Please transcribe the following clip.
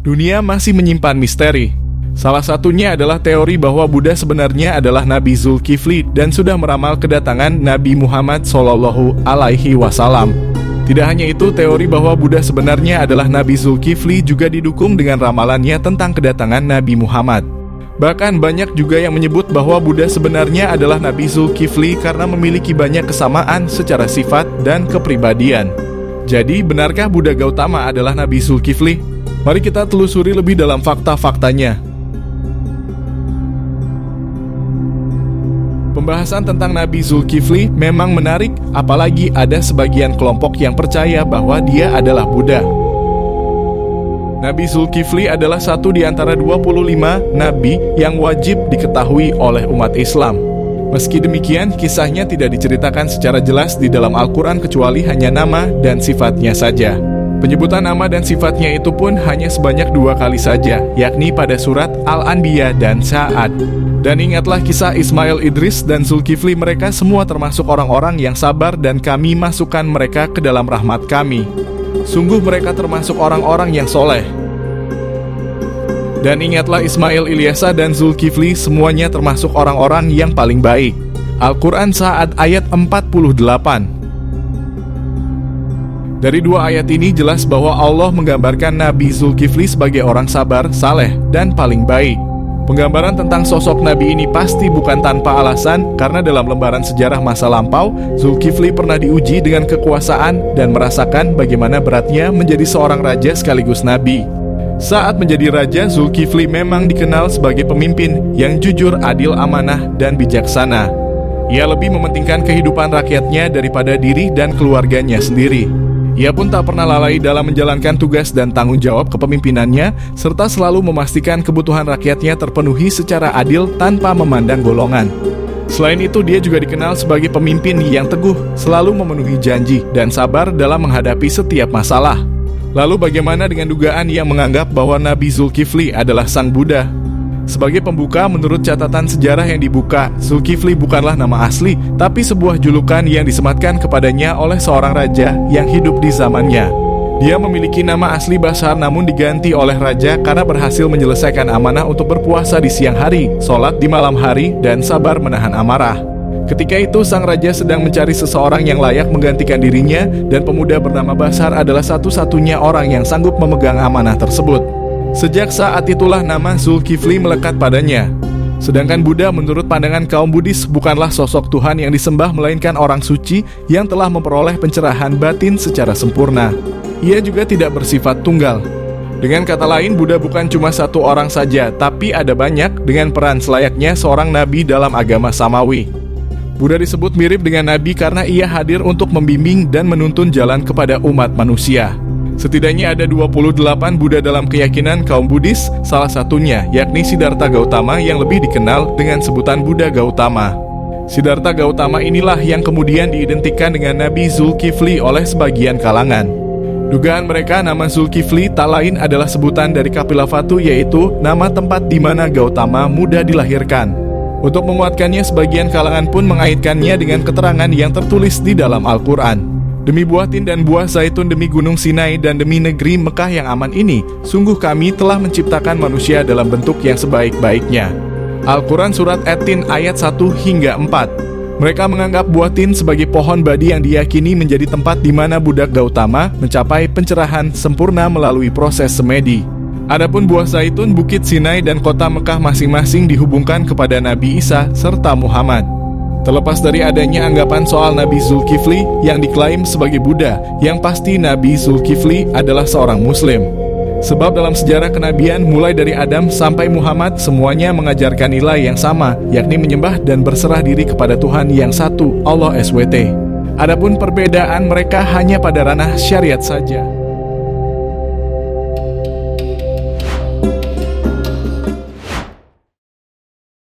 dunia masih menyimpan misteri. Salah satunya adalah teori bahwa Buddha sebenarnya adalah Nabi Zulkifli dan sudah meramal kedatangan Nabi Muhammad SAW. Tidak hanya itu, teori bahwa Buddha sebenarnya adalah Nabi Zulkifli juga didukung dengan ramalannya tentang kedatangan Nabi Muhammad. Bahkan banyak juga yang menyebut bahwa Buddha sebenarnya adalah Nabi Zulkifli karena memiliki banyak kesamaan secara sifat dan kepribadian. Jadi, benarkah Buddha Gautama adalah Nabi Zulkifli? Mari kita telusuri lebih dalam fakta-faktanya. Pembahasan tentang Nabi Zulkifli memang menarik, apalagi ada sebagian kelompok yang percaya bahwa dia adalah Buddha. Nabi Zulkifli adalah satu di antara 25 nabi yang wajib diketahui oleh umat Islam. Meski demikian, kisahnya tidak diceritakan secara jelas di dalam Al-Quran kecuali hanya nama dan sifatnya saja. Penyebutan nama dan sifatnya itu pun hanya sebanyak 2 kali saja, yakni pada surat Al-Anbiya dan Sa'ad. Dan ingatlah kisah Ismail Idris dan Zulkifli, mereka semua termasuk orang-orang yang sabar dan kami masukkan mereka ke dalam rahmat kami. Sungguh mereka termasuk orang-orang yang soleh. Dan ingatlah Ismail Ilyasa dan Zulkifli, semuanya termasuk orang-orang yang paling baik. Al-Quran Sa'ad ayat 48. Dari 2 ayat ini jelas bahwa Allah menggambarkan Nabi Zulkifli sebagai orang sabar, saleh, dan paling baik. Penggambaran tentang sosok Nabi ini pasti bukan tanpa alasan, karena dalam lembaran sejarah masa lampau, Zulkifli pernah diuji dengan kekuasaan dan merasakan bagaimana beratnya menjadi seorang raja sekaligus Nabi. Saat menjadi raja, Zulkifli memang dikenal sebagai pemimpin yang jujur, adil, amanah, dan bijaksana. Ia lebih mementingkan kehidupan rakyatnya daripada diri dan keluarganya sendiri. Ia pun tak pernah lalai dalam menjalankan tugas dan tanggung jawab kepemimpinannya, serta selalu memastikan kebutuhan rakyatnya terpenuhi secara adil tanpa memandang golongan. Selain itu, dia juga dikenal sebagai pemimpin yang teguh, selalu memenuhi janji, dan sabar dalam menghadapi setiap masalah. Lalu bagaimana dengan dugaan yang menganggap bahwa Nabi Zulkifli adalah sang Buddha? Sebagai pembuka, menurut catatan sejarah yang dibuka, Zulkifli bukanlah nama asli, tapi sebuah julukan yang disematkan kepadanya oleh seorang raja yang hidup di zamannya. Dia memiliki nama asli Bashar namun diganti oleh raja karena berhasil menyelesaikan amanah untuk berpuasa di siang hari, sholat di malam hari, dan sabar menahan amarah. Ketika itu, sang raja sedang mencari seseorang yang layak menggantikan dirinya, dan pemuda bernama Bashar adalah satu-satunya orang yang sanggup memegang amanah tersebut. Sejak saat itulah nama Zulkifli melekat padanya. Sedangkan Buddha menurut pandangan kaum Buddhis bukanlah sosok Tuhan yang disembah, melainkan orang suci yang telah memperoleh pencerahan batin secara sempurna. Ia juga tidak bersifat tunggal. Dengan kata lain, Buddha bukan cuma satu orang saja, tapi ada banyak dengan peran selayaknya seorang nabi dalam agama Samawi. Buddha disebut mirip dengan nabi karena ia hadir untuk membimbing dan menuntun jalan kepada umat manusia. Setidaknya ada 28 Buddha dalam keyakinan kaum Buddhis, salah satunya yakni Siddhartha Gautama yang lebih dikenal dengan sebutan Buddha Gautama. Siddhartha Gautama inilah yang kemudian diidentikan dengan Nabi Zulkifli oleh sebagian kalangan. Dugaan mereka nama Zulkifli tak lain adalah sebutan dari Kapilavatthu, yaitu nama tempat di mana Gautama muda dilahirkan. Untuk menguatkannya, sebagian kalangan pun mengaitkannya dengan keterangan yang tertulis di dalam Al-Quran. Demi buah tin dan buah zaitun, demi gunung Sinai dan demi negeri Mekah yang aman ini, sungguh kami telah menciptakan manusia dalam bentuk yang sebaik-baiknya. Al-Quran Surat At-Tin ayat 1 hingga 4. Mereka menganggap buah tin sebagai pohon badi yang diyakini menjadi tempat di mana Buddha Gautama mencapai pencerahan sempurna melalui proses semedi. Adapun buah zaitun, bukit Sinai dan kota Mekah masing-masing dihubungkan kepada Nabi Isa serta Muhammad. Terlepas dari adanya anggapan soal Nabi Zulkifli yang diklaim sebagai Buddha, yang pasti Nabi Zulkifli adalah seorang Muslim. Sebab dalam sejarah kenabian mulai dari Adam sampai Muhammad, semuanya mengajarkan nilai yang sama, yakni menyembah dan berserah diri kepada Tuhan yang satu, Allah SWT. Adapun perbedaan mereka hanya pada ranah syariat saja.